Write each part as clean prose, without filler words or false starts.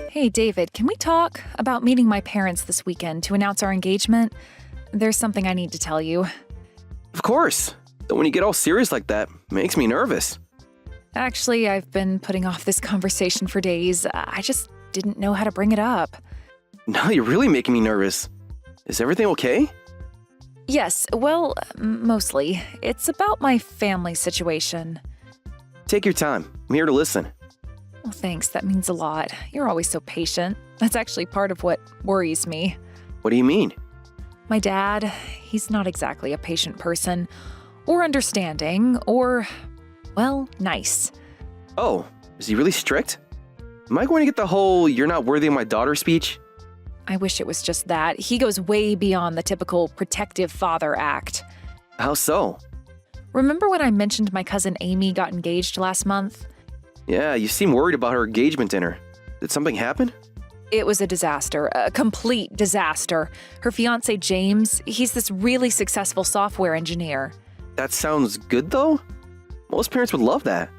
Hey, David, can we talk about meeting my parents this weekend to announce our engagement? There's something I need to tell you. Of course. But when you get all serious like that, it makes me nervous. Actually, I've been putting off this conversation for days. I just didn't know how to bring it up. Now you're really making me nervous. Is everything okay? Yes, well, mostly. It's about my family situation. Take your time. I'm here to listen. Well, thanks, that means a lot. You're always so patient. That's actually part of what worries me. What do you mean? My dad, he's not exactly a patient person, or understanding, or, well, nice. Oh, is he really strict? Am I going to get the whole "you're not worthy of my daughter" speech? I wish it was just that. He goes way beyond the typical protective father act. How so? Remember when I mentioned my cousin Amy got engaged last month? Yeah, you seem worried about her engagement dinner. Did something happen? It was a disaster, a complete disaster. Her fiancé James, he's this really successful software engineer. That sounds good, though? Most parents would love that.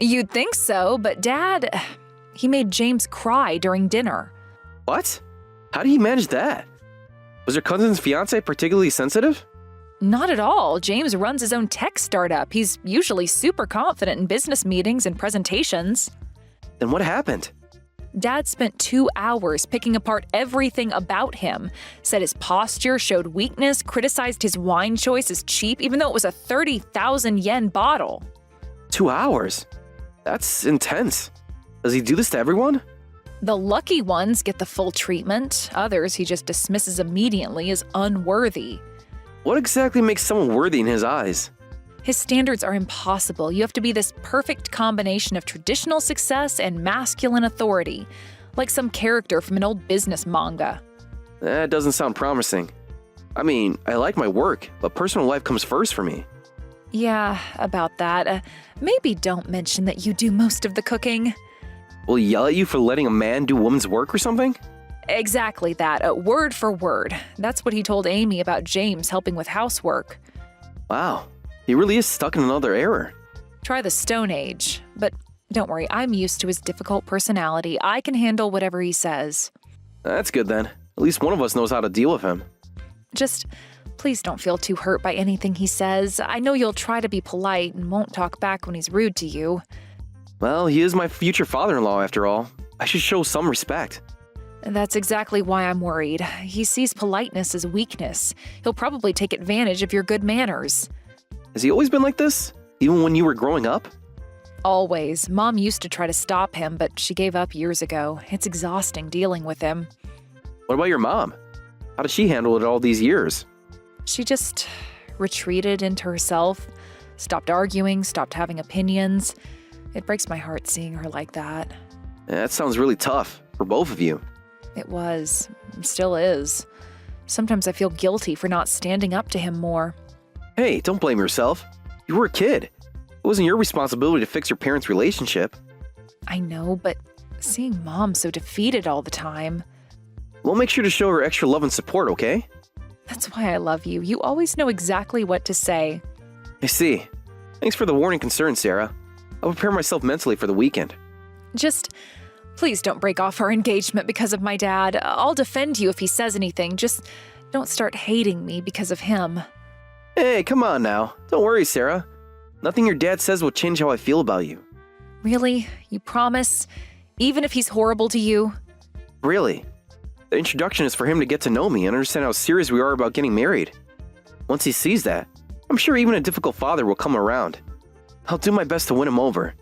You'd think so, but Dad, he made James cry during dinner. What? How did he manage that? Was your cousin's fiancé particularly sensitive? Not at all. James runs his own tech startup. He's usually super confident in business meetings and presentations. Then what happened? Dad spent 2 hours picking apart everything about him, said his posture showed weakness, criticized his wine choice as cheap even though it was a 30,000 yen bottle. 2 hours? That's intense. Does he do this to everyone? The lucky ones get the full treatment. Others he just dismisses immediately as unworthy. What exactly makes someone worthy in his eyes? His standards are impossible. You have to be this perfect combination of traditional success and masculine authority, like some character from an old business manga. That doesn't sound promising. I mean, I like my work, but personal life comes first for me. Yeah, about that. Maybe don't mention that you do most of the cooking. Will he yell at you for letting a man do woman's work or something? Exactly that, word for word. That's what he told Amy about James helping with housework. Wow, he really is stuck in another era. Try the Stone Age. But don't worry, I'm used to his difficult personality. I can handle whatever he says. That's good then. At least one of us knows how to deal with him. Just please don't feel too hurt by anything he says. I know you'll try to be polite and won't talk back when he's rude to you. Well, he is my future father-in-law after all. I should show some respect. That's exactly why I'm worried. He sees politeness as weakness. He'll probably take advantage of your good manners. Has he always been like this? Even when you were growing up? Always. Mom used to try to stop him, but she gave up years ago. It's exhausting dealing with him. What about your mom? How did she handle it all these years? She just retreated into herself, stopped arguing, stopped having opinions. It breaks my heart seeing her like that. That sounds really tough for both of you. It was. Still is. Sometimes I feel guilty for not standing up to him more. Hey, don't blame yourself. You were a kid. It wasn't your responsibility to fix your parents' relationship. I know, but seeing Mom so defeated all the time. We'll make sure to show her extra love and support, okay? That's why I love you. You always know exactly what to say. I see. Thanks for the warning concern, Sarah. I'll prepare myself mentally for the weekend. Just, please don't break off our engagement because of my dad. I'll defend you if he says anything. Just don't start hating me because of him. Hey, come on now. Don't worry, Sarah. Nothing your dad says will change how I feel about you. Really? You promise? Even if he's horrible to you? Really. The introduction is for him to get to know me and understand how serious we are about getting married. Once he sees that, I'm sure even a difficult father will come around. I'll do my best to win him over.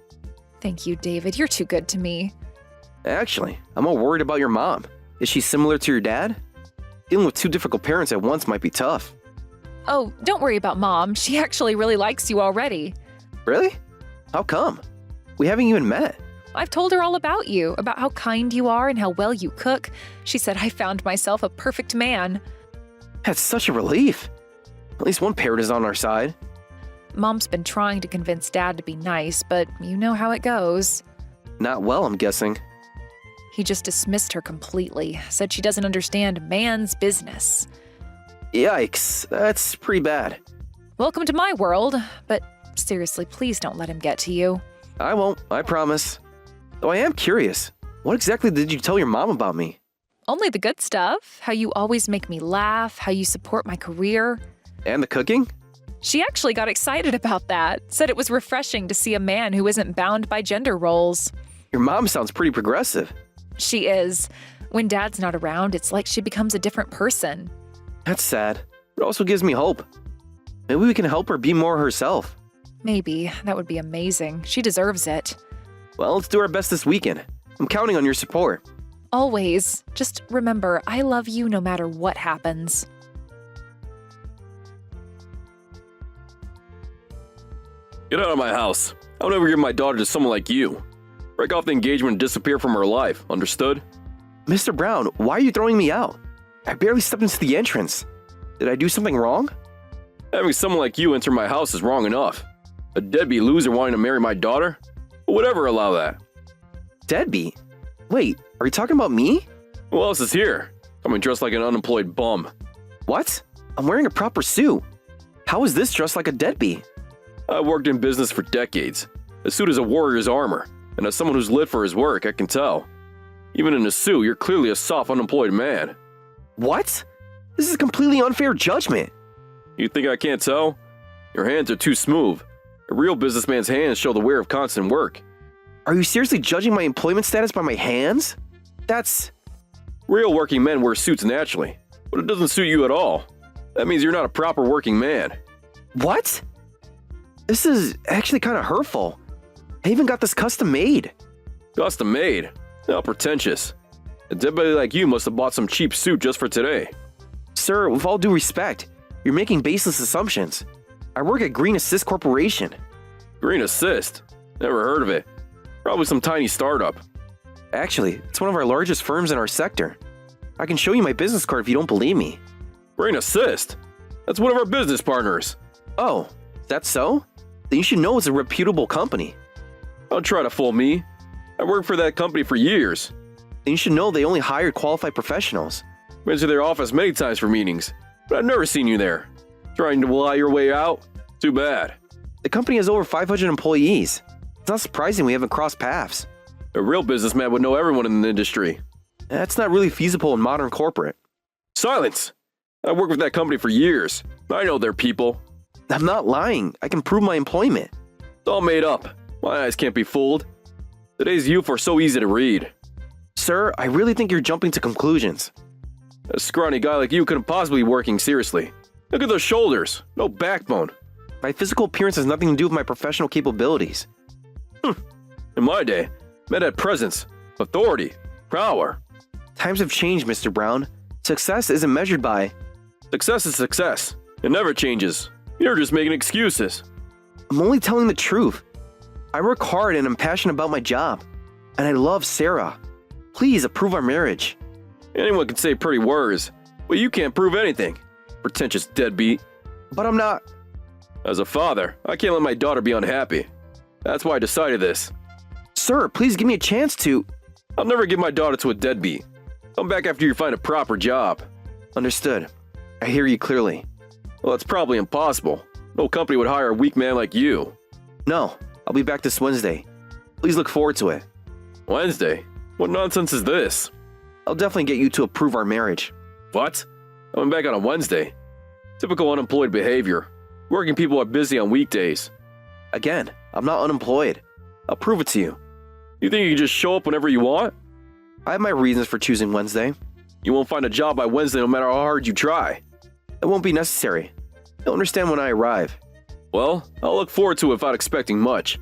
Thank you, David. You're too good to me. Actually, I'm more worried about your mom. Is she similar to your dad? Dealing with two difficult parents at once might be tough. Oh, don't worry about Mom. She actually really likes you already. Really? How come? We haven't even met. I've told her all about you, about how kind you are and how well you cook. She said I found myself a perfect man. That's such a relief. At least one parent is on our side. Mom's been trying to convince Dad to be nice, but you know how it goes. Not well, I'm guessing. He just dismissed her completely, said she doesn't understand man's business. Yikes, that's pretty bad. Welcome to my world, but seriously, please don't let him get to you. I won't, I promise. Though I am curious, What exactly did you tell your mom about me? Only the good stuff. How you always make me laugh, how you support my career. And the cooking? She actually got excited about that, said it was refreshing to see a man who isn't bound by gender roles. Your mom sounds pretty progressive. She is. When Dad's not around, it's like she becomes a different person. That's sad. It also gives me hope. Maybe we can help her be more herself. Maybe. That would be amazing. She deserves it. Well, let's do our best this weekend. I'm counting on your support. Always. Just remember, I love you no matter what happens. Get out of my house. I'll never give my daughter to someone like you. Break off the engagement and disappear from her life, understood? Mr. Brown, why are you throwing me out? I barely stepped into the entrance. Did I do something wrong? Having someone like you enter my house is wrong enough. A deadbeat loser wanting to marry my daughter? Who would ever allow that? Deadbeat? Wait, are you talking about me? Who else is here? Coming dressed like an unemployed bum. What? I'm wearing a proper suit. How is this dressed like a deadbeat? I've worked in business for decades. A suit is a warrior's armor, and as someone who's lit for his work, I can tell. Even in a suit, you're clearly a soft, unemployed man. What? This is a completely unfair judgment. You think I can't tell? Your hands are too smooth. A real businessman's hands show the wear of constant work. Are you seriously judging my employment status by my hands? That's... Real working men wear suits naturally, but it doesn't suit you at all. That means you're not a proper working man. What? This is actually kind of hurtful. I even got this custom made. Custom made? How pretentious. A deadbeat like you must have bought some cheap suit just for today. Sir, with all due respect, you're making baseless assumptions. I work at Green Assist Corporation. Green Assist? Never heard of it. Probably some tiny startup. Actually, it's one of our largest firms in our sector. I can show you my business card if you don't believe me. Green Assist? That's one of our business partners. Oh, is that so? Then you should know it's a reputable company. Don't try to fool me. I worked for that company for years. Then you should know they only hire qualified professionals. Been to their office many times for meetings, but I've never seen you there. Trying to lie your way out? Too bad. The company has over 500 employees. It's not surprising we haven't crossed paths. A real businessman would know everyone in the industry. That's not really feasible in modern corporate. Silence! I worked with that company for years. I know their people. I'm not lying. I can prove my employment. It's all made up. My eyes can't be fooled. Today's youth are so easy to read. Sir, I really think you're jumping to conclusions. A scrawny guy like you couldn't possibly be working seriously. Look at those shoulders. No backbone. My physical appearance has nothing to do with my professional capabilities. In my day, men had presence, authority, power. Times have changed, Mr. Brown. Success isn't measured by... Success is success. It never changes. You're just making excuses. I'm only telling the truth. I work hard and I'm passionate about my job. And I love Sarah. Please approve our marriage. Anyone can say pretty words, but you can't prove anything. Pretentious deadbeat. But I'm not... As a father, I can't let my daughter be unhappy. That's why I decided this. Sir, please give me a chance to... I'll never give my daughter to a deadbeat. Come back after you find a proper job. Understood. I hear you clearly. Well, it's probably impossible. No company would hire a weak man like you. No, I'll be back this Wednesday. Please look forward to it. Wednesday? What nonsense is this? I'll definitely get you to approve our marriage. What? Coming back on a Wednesday? Typical unemployed behavior. Working people are busy on weekdays. Again, I'm not unemployed. I'll prove it to you. You think you can just show up whenever you want? I have my reasons for choosing Wednesday. You won't find a job by Wednesday no matter how hard you try. It won't be necessary. You'll understand when I arrive. Well, I'll look forward to it without expecting much.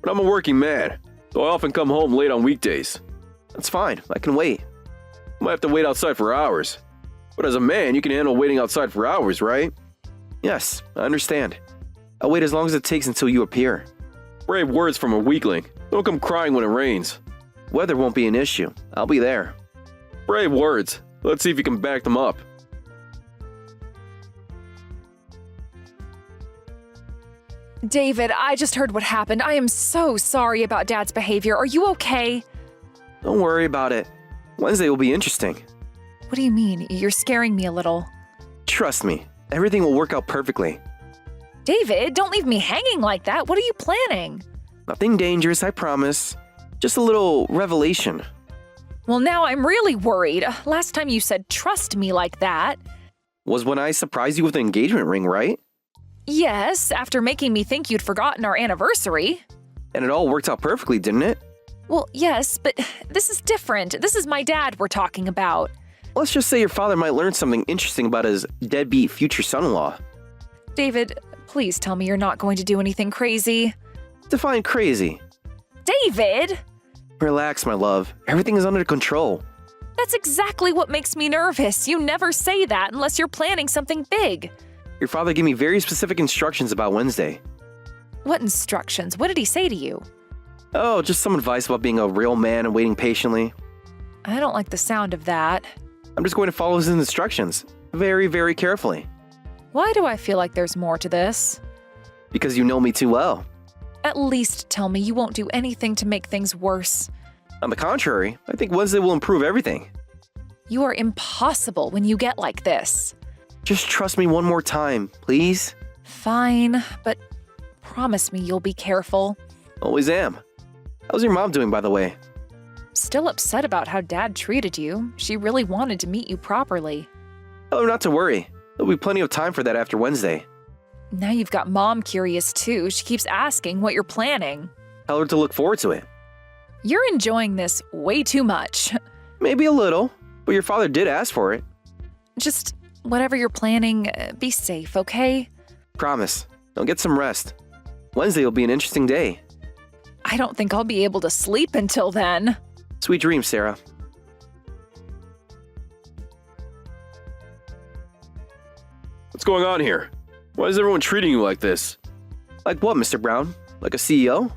But I'm a working man, so I often come home late on weekdays. That's fine. I can wait. I might have to wait outside for hours. But as a man, you can handle waiting outside for hours, right? Yes, I understand. I'll wait as long as it takes until you appear. Brave words from a weakling. Don't come crying when it rains. Weather won't be an issue. I'll be there. Brave words. Let's see if you can back them up. David, I just heard what happened. I am so sorry about Dad's behavior. Are you okay? Don't worry about it. Wednesday will be interesting. What do you mean? You're scaring me a little. Trust me, everything will work out perfectly. David, don't leave me hanging like that. What are you planning? Nothing dangerous, I promise. Just a little revelation. Well, now I'm really worried. Last time you said trust me like that. Was when I surprised you with an engagement ring, right? Yes, after making me think you'd forgotten our anniversary. And it all worked out perfectly, didn't it? Well, yes, but this is different. This is my dad we're talking about. Let's just say your father might learn something interesting about his deadbeat future son-in-law. David, please tell me you're not going to do anything crazy. Define crazy. David! Relax, my love. Everything is under control. That's exactly what makes me nervous. You never say that unless you're planning something big. Your father gave me very specific instructions about Wednesday. What instructions? What did he say to you? Oh, just some advice about being a real man and waiting patiently. I don't like the sound of that. I'm just going to follow his instructions. Very, very carefully. Why do I feel like there's more to this? Because you know me too well. At least tell me you won't do anything to make things worse. On the contrary, I think Wednesday will improve everything. You are impossible when you get like this. Just trust me one more time, please. Fine, but promise me you'll be careful. Always am. How's your mom doing, by the way? Still upset about how Dad treated you. She really wanted to meet you properly. Tell her not to worry. There'll be plenty of time for that after Wednesday. Now you've got Mom curious too. She keeps asking what you're planning. Tell her to look forward to it. You're enjoying this way too much. Maybe a little, but your father did ask for it. Just whatever you're planning, be safe, okay? Promise. Now get some rest. Wednesday will be an interesting day. I don't think I'll be able to sleep until then. Sweet dreams, Sarah. What's going on here? Why is everyone treating you like this? Like what, Mr. Brown? Like a CEO?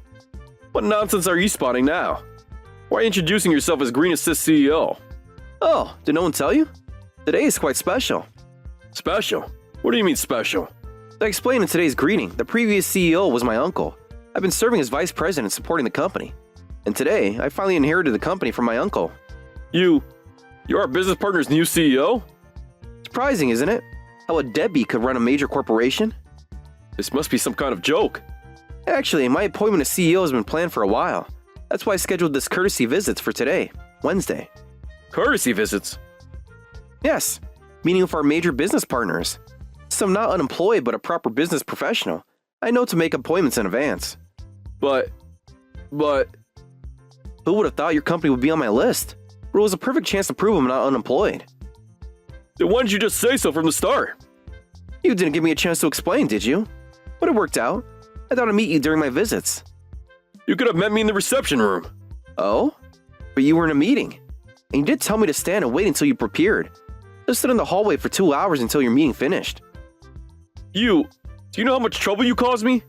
What nonsense are you spotting now? Why are you introducing yourself as Green Assist CEO? Oh, did no one tell you? Today is quite special. Special? What do you mean special? I explained in today's greeting, the previous CEO was my uncle. I've been serving as vice president supporting the company. And today, I finally inherited the company from my uncle. You're our business partner's new CEO? Surprising, isn't it? How a deadbeat could run a major corporation? This must be some kind of joke. Actually, my appointment as CEO has been planned for a while. That's why I scheduled this courtesy visits for today, Wednesday. Courtesy visits? Yes, meeting with our major business partners. So I'm not unemployed, but a proper business professional. I know to make appointments in advance. But... Who would have thought your company would be on my list? But it was a perfect chance to prove I'm not unemployed. Then why didn't you just say so from the start? You didn't give me a chance to explain, did you? But it worked out. I thought I'd meet you during my visits. You could have met me in the reception room. Oh? But you were in a meeting. And you did tell me to stand and wait until you prepared. Just stood in the hallway for 2 hours until your meeting finished. Do you know how much trouble you caused me?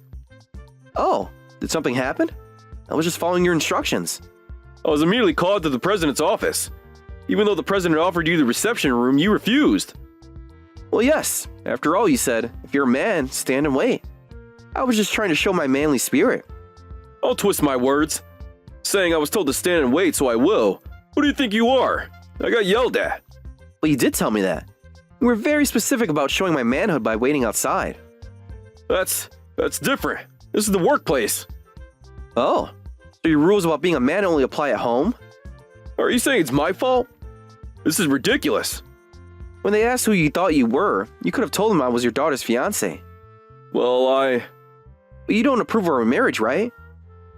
Oh, did something happen? I was just following your instructions. I was immediately called to the president's office. Even though the president offered you the reception room, you refused. Well, yes. After all, you said, if you're a man, stand and wait. I was just trying to show my manly spirit. Don't twist my words. Saying I was told to stand and wait, so I will. Who do you think you are? I got yelled at. Well, you did tell me that. You were very specific about showing my manhood by waiting outside. That's different. This is the workplace. Oh, so your rules about being a man only apply at home? Are you saying it's my fault? This is ridiculous. When they asked who you thought you were, you could have told them I was your daughter's fiancé. Well, But you don't approve of our marriage, right?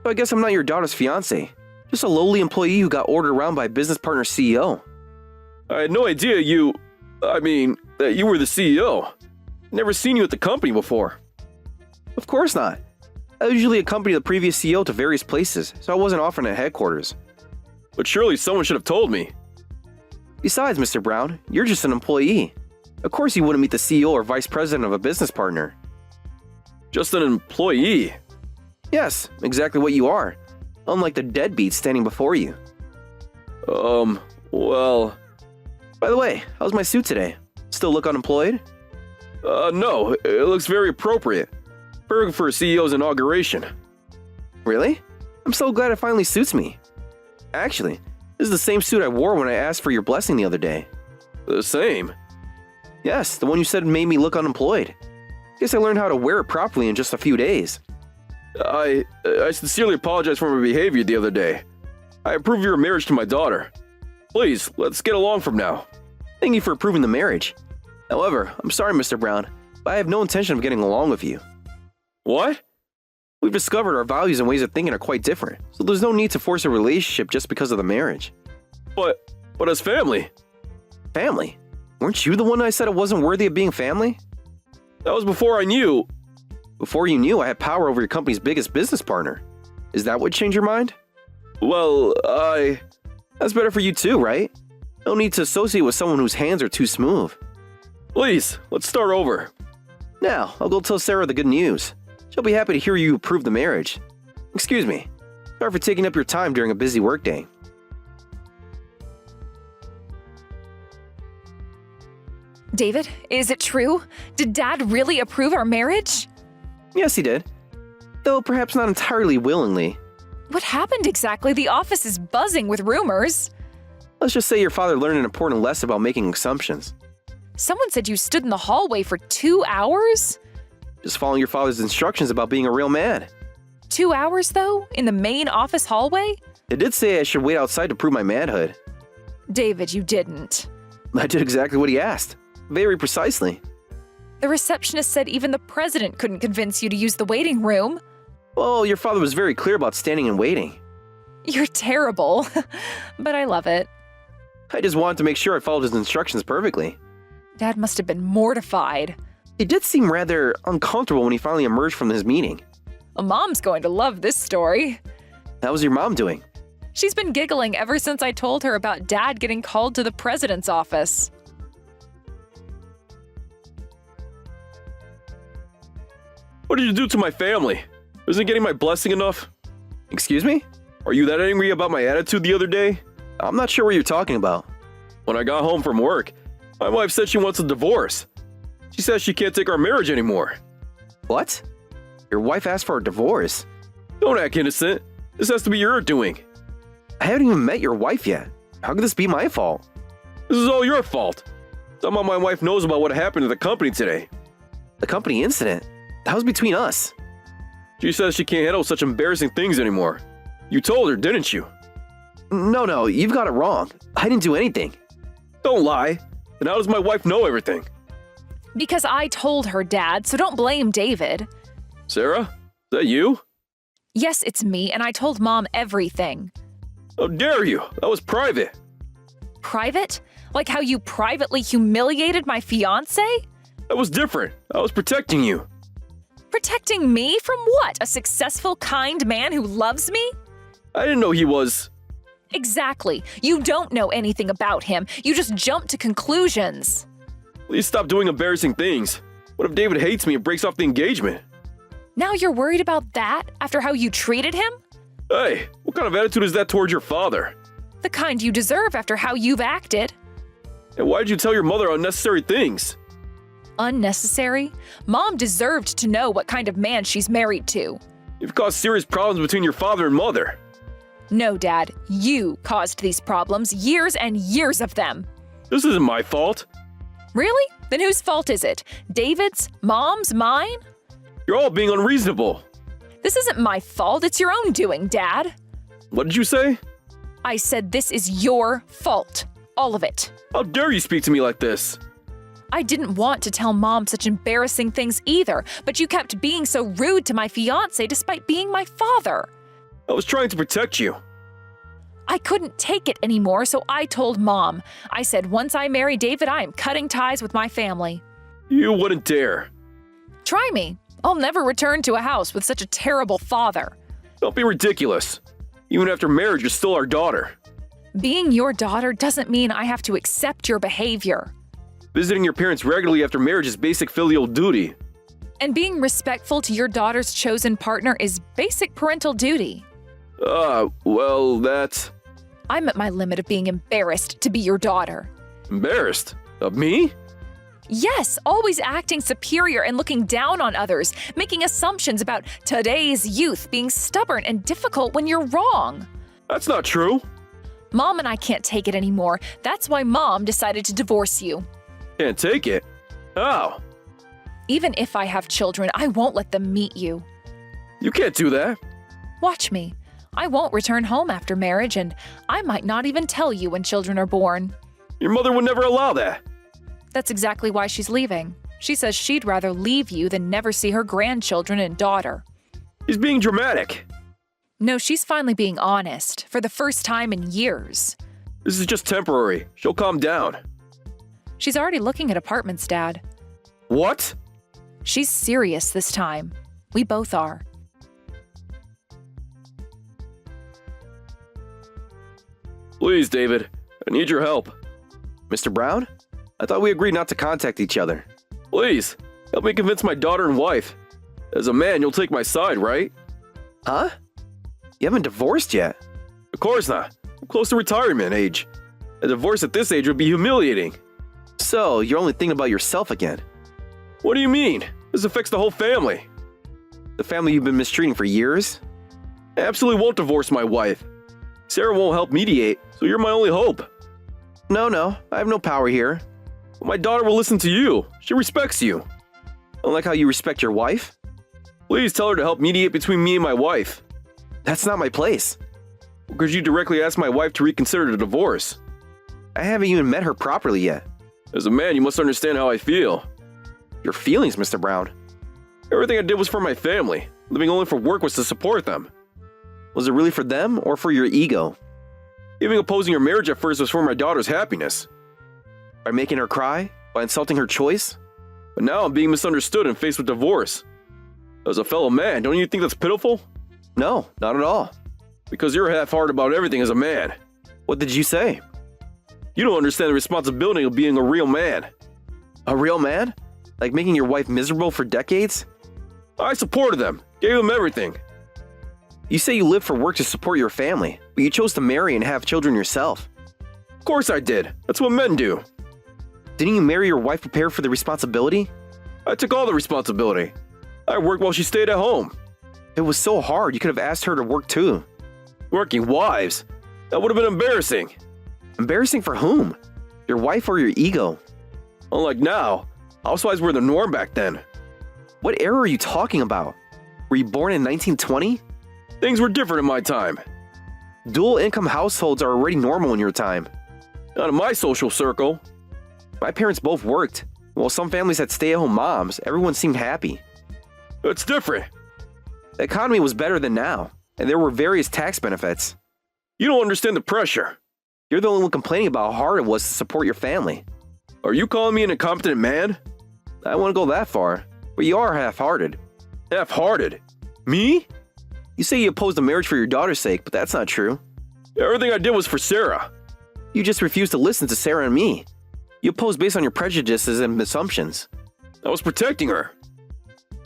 So I guess I'm not your daughter's fiancé. Just a lowly employee who got ordered around by a business partner CEO. I had no idea that you were the CEO. Never seen you at the company before. Of course not. I usually accompany the previous CEO to various places, so I wasn't often at headquarters. But surely someone should have told me. Besides, Mr. Brown, you're just an employee. Of course you wouldn't meet the CEO or vice president of a business partner. Just an employee. Yes, exactly what you are. Unlike the deadbeat standing before you. Well... By the way, how's my suit today? Still look unemployed? No, it looks very appropriate. Perfect for a CEO's inauguration. Really? I'm so glad it finally suits me. Actually, this is the same suit I wore when I asked for your blessing the other day. The same? Yes, the one you said made me look unemployed. Guess I learned how to wear it properly in just a few days. I sincerely apologize for my behavior the other day. I approve your marriage to my daughter. Please, let's get along from now. Thank you for approving the marriage. However, I'm sorry, Mr. Brown, but I have no intention of getting along with you. What? We've discovered our values and ways of thinking are quite different, so there's no need to force a relationship just because of the marriage. But as family. Family? Weren't you the one I said it wasn't worthy of being family? That was before I knew. Before you knew I had power over your company's biggest business partner. Is that what changed your mind? Well, That's better for you too, right? No need to associate with someone whose hands are too smooth. Please, let's start over. Now, I'll go tell Sarah the good news. She'll be happy to hear you approve the marriage. Excuse me. Sorry for taking up your time during a busy workday. David, is it true? Did Dad really approve our marriage? Yes, he did. Though perhaps not entirely willingly. What happened exactly? The office is buzzing with rumors. Let's just say your father learned an important lesson about making assumptions. Someone said you stood in the hallway for 2 hours? Just following your father's instructions about being a real man. 2 hours, though? In the main office hallway? It did say I should wait outside to prove my manhood. David, you didn't. I did exactly what he asked. Very precisely. The receptionist said even the president couldn't convince you to use the waiting room. Well, your father was very clear about standing and waiting. You're terrible, but I love it. I just wanted to make sure I followed his instructions perfectly. Dad must have been mortified. He did seem rather uncomfortable when he finally emerged from his meeting. Mom's going to love this story. How was your mom doing? She's been giggling ever since I told her about Dad getting called to the president's office. What did you do to my family? Isn't getting my blessing enough? Excuse me? Are you that angry about my attitude the other day? I'm not sure what you're talking about. When I got home from work, my wife said she wants a divorce. She says she can't take our marriage anymore. What? Your wife asked for a divorce? Don't act innocent. This has to be your doing. I haven't even met your wife yet. How could this be my fault? This is all your fault. Somehow my wife knows about what happened to the company today. The company incident? That was between us. She says she can't handle such embarrassing things anymore. You told her, didn't you? No, you've got it wrong. I didn't do anything. Don't lie. Then how does my wife know everything? Because I told her, Dad, so don't blame David. Sarah? Is that you? Yes, it's me, and I told Mom everything. How dare you? That was private. Private? Like how you privately humiliated my fiancé? That was different. I was protecting you. Protecting me from what? A successful, kind man who loves me? I didn't know he was. Exactly. You don't know anything about him. You just jump to conclusions. Please stop doing embarrassing things. What if David hates me and breaks off the engagement? Now you're worried about that after how you treated him? Hey, what kind of attitude is that towards your father? The kind you deserve after how you've acted. And why did you tell your mother unnecessary things? Unnecessary? Mom deserved to know what kind of man she's married to. You've caused serious problems between your father and mother. No, Dad, you caused these problems, years and years of them. This isn't my fault. Really? Then whose fault is it? David's? Mom's? Mine? You're all being unreasonable. This isn't my fault, it's your own doing, Dad. What did you say? I said this is your fault. All of it. How dare you speak to me like this? I didn't want to tell Mom such embarrassing things either, but you kept being so rude to my fiancé despite being my father. I was trying to protect you. I couldn't take it anymore, so I told Mom. I said once I marry David, I am cutting ties with my family. You wouldn't dare. Try me. I'll never return to a house with such a terrible father. Don't be ridiculous. Even after marriage, you're still our daughter. Being your daughter doesn't mean I have to accept your behavior. Visiting your parents regularly after marriage is basic filial duty. And being respectful to your daughter's chosen partner is basic parental duty. Well, that's... I'm at my limit of being embarrassed to be your daughter. Embarrassed? Of me? Yes, always acting superior and looking down on others, making assumptions about today's youth being stubborn and difficult when you're wrong. That's not true. Mom and I can't take it anymore. That's why Mom decided to divorce you. Can't take it? How? Even if I have children, I won't let them meet you. You can't do that. Watch me. I won't return home after marriage, and I might not even tell you when children are born. Your mother would never allow that. That's exactly why she's leaving. She says she'd rather leave you than never see her grandchildren and daughter. He's being dramatic. No, she's finally being honest, for the first time in years. This is just temporary. She'll calm down. She's already looking at apartments, Dad. What? She's serious this time. We both are. Please, David. I need your help. Mr. Brown? I thought we agreed not to contact each other. Please, help me convince my daughter and wife. As a man, you'll take my side, right? Huh? You haven't divorced yet. Of course not. I'm close to retirement age. A divorce at this age would be humiliating. So, you're only thinking about yourself again. What do you mean? This affects the whole family. The family you've been mistreating for years? I absolutely won't divorce my wife. Sarah won't help mediate, so you're my only hope. No, I have no power here. But my daughter will listen to you. She respects you. Unlike how you respect your wife? Please tell her to help mediate between me and my wife. That's not my place. Because you directly asked my wife to reconsider the divorce. I haven't even met her properly yet. As a man, you must understand how I feel. Your feelings, Mr. Brown. Everything I did was for my family. Living only for work was to support them. Was it really for them or for your ego? Even opposing your marriage at first was for my daughter's happiness. By making her cry? By insulting her choice? But now I'm being misunderstood and faced with divorce. As a fellow man, don't you think that's pitiful? No, not at all. Because you're half-hearted about everything as a man. What did you say? You don't understand the responsibility of being a real man. A real man? Like making your wife miserable for decades? I supported them, gave them everything. You say you live for work to support your family, but you chose to marry and have children yourself. Of course I did. That's what men do. Didn't you marry your wife prepared for the responsibility? I took all the responsibility. I worked while she stayed at home. It was so hard, you could have asked her to work too. Working wives? That would have been embarrassing. Embarrassing for whom? Your wife or your ego? Unlike now, housewives were the norm back then. What era are you talking about? Were you born in 1920? Things were different in my time. Dual income households are already normal in your time. Not in my social circle. My parents both worked. While some families had stay-at-home moms, everyone seemed happy. It's different. The economy was better than now, and there were various tax benefits. You don't understand the pressure. You're the only one complaining about how hard it was to support your family. Are you calling me an incompetent man? I wouldn't go that far, but you are half-hearted. Half-hearted? Me? You say you opposed the marriage for your daughter's sake, but that's not true. Everything I did was for Sarah. You just refused to listen to Sarah and me. You opposed based on your prejudices and assumptions. I was protecting her.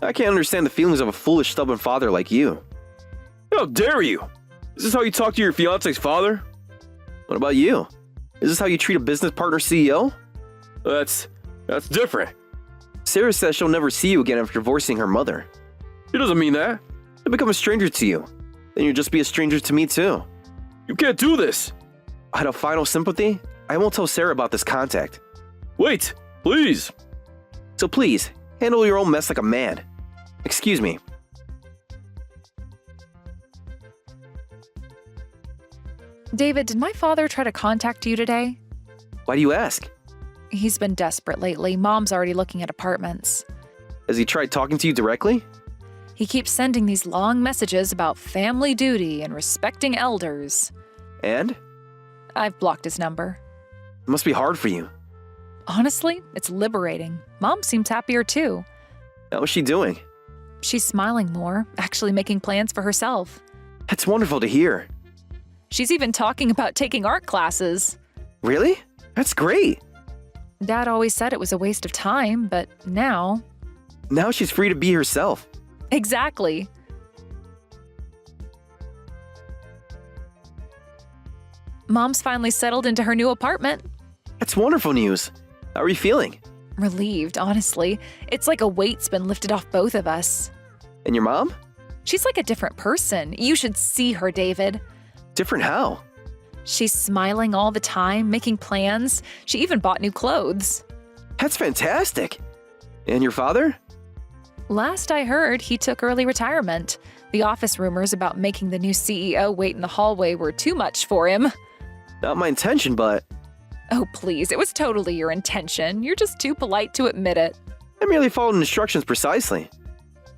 I can't understand the feelings of a foolish, stubborn father like you. How dare you? Is this how you talk to your fiancé's father? What about you? Is this how you treat a business partner CEO? That's different. Sarah says she'll never see you again after divorcing her mother. She doesn't mean that. She'll become a stranger to you. Then you'll just be a stranger to me too. You can't do this. Out of final sympathy, I won't tell Sarah about this contact. Wait, please. So please, handle your own mess like a man. Excuse me. David, did my father try to contact you today? Why do you ask? He's been desperate lately. Mom's already looking at apartments. Has he tried talking to you directly? He keeps sending these long messages about family duty and respecting elders. And? I've blocked his number. It must be hard for you. Honestly, it's liberating. Mom seems happier too. How is she doing? She's smiling more, actually making plans for herself. That's wonderful to hear. She's even talking about taking art classes. Really? That's great. Dad always said it was a waste of time, but now... Now she's free to be herself. Exactly. Mom's finally settled into her new apartment. That's wonderful news. How are you feeling? Relieved, honestly. It's like a weight's been lifted off both of us. And your mom? She's like a different person. You should see her, David. Different how? She's smiling all the time, making plans. She even bought new clothes. That's fantastic. And your father? Last I heard, he took early retirement. The office rumors about making the new CEO wait in the hallway were too much for him. Not my intention, but Oh, please, it was totally your intention. You're just too polite to admit it. I merely followed instructions precisely.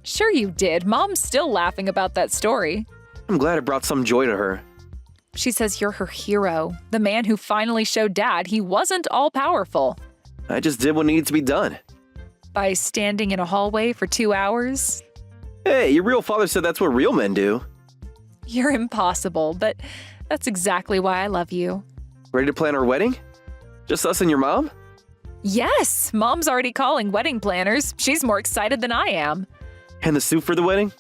Sure you did. Mom's still laughing about that story. I'm glad it brought some joy to her. She says you're her hero, the man who finally showed Dad he wasn't all-powerful. I just did what needed to be done. By standing in a hallway for 2 hours? Hey, your real father said that's what real men do. You're impossible, but that's exactly why I love you. Ready to plan our wedding? Just us and your mom? Yes, Mom's already calling wedding planners. She's more excited than I am. And the suit for the wedding?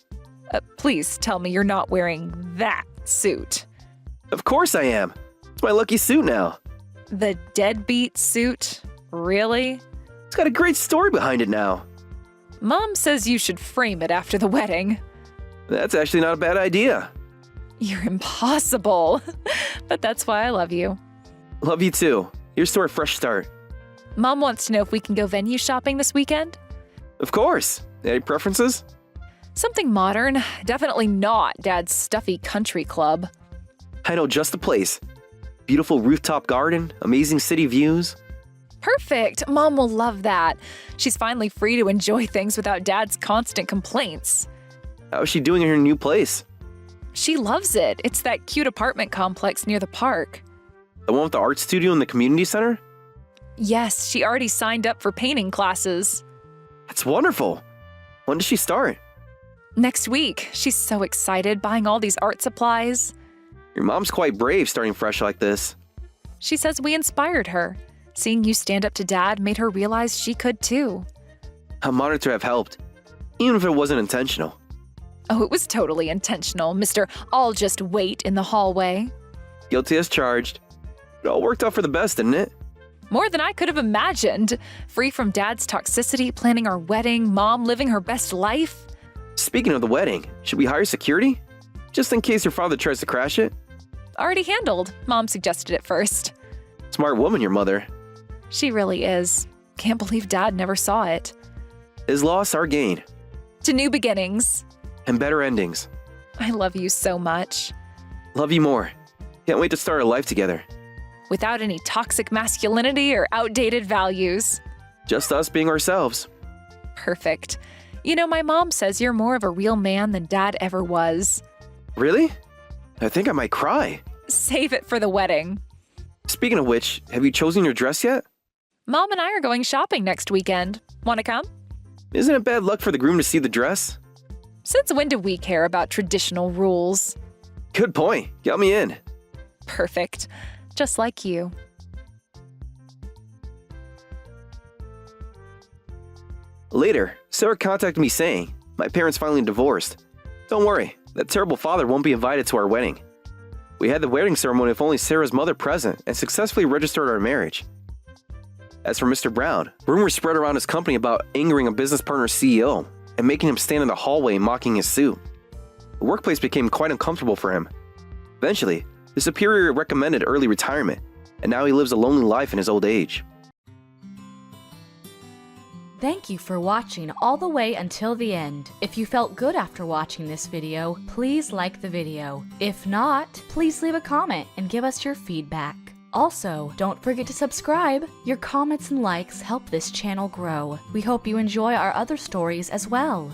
Please tell me you're not wearing that suit. Of course I am. It's my lucky suit now. The deadbeat suit? Really? It's got a great story behind it now. Mom says you should frame it after the wedding. That's actually not a bad idea. You're impossible. But that's why I love you. Love you too. Here's to our fresh start. Mom wants to know if we can go venue shopping this weekend. Of course. Any preferences? Something modern. Definitely not Dad's stuffy country club. I know just the place. Beautiful rooftop garden, amazing city views. Perfect. Mom will love that. She's finally free to enjoy things without Dad's constant complaints. How is she doing in her new place? She loves it. It's that cute apartment complex near the park. The one with the art studio in the community center? Yes, she already signed up for painting classes. That's wonderful. When does she start? Next week. She's so excited buying all these art supplies. Your mom's quite brave starting fresh like this. She says we inspired her. Seeing you stand up to Dad made her realize she could too. I'm honored to have helped, even if it wasn't intentional. Oh, it was totally intentional, Mr. I'll just wait in the hallway. Guilty as charged. It all worked out for the best, didn't it? More than I could have imagined. Free from Dad's toxicity, planning our wedding, Mom living her best life. Speaking of the wedding, should we hire security? Just in case your father tries to crash it? Already handled. Mom suggested it first. Smart woman, your mother. She really is. Can't believe Dad never saw it. His loss, our gain. To new beginnings. And better endings. I love you so much. Love you more. Can't wait to start a life together. Without any toxic masculinity or outdated values. Just us being ourselves. Perfect. You know, my mom says you're more of a real man than Dad ever was. Really? I think I might cry. Save it for the wedding. Speaking of which, have you chosen your dress yet? Mom and I are going shopping next weekend. Want to come? Isn't it bad luck for the groom to see the dress? Since when do we care about traditional rules? Good point. Got me in. Perfect. Just like you. Later, Sarah contacted me saying, my parents finally divorced. Don't worry, that terrible father won't be invited to our wedding. We had the wedding ceremony with only Sarah's mother present and successfully registered our marriage. As for Mr. Brown, rumors spread around his company about angering a business partner's CEO and making him stand in the hallway mocking his suit. The workplace became quite uncomfortable for him. Eventually, his superior recommended early retirement, and now he lives a lonely life in his old age. Thank you for watching all the way until the end. If you felt good after watching this video, please like the video. If not, please leave a comment and give us your feedback. Also, don't forget to subscribe. Your comments and likes help this channel grow. We hope you enjoy our other stories as well.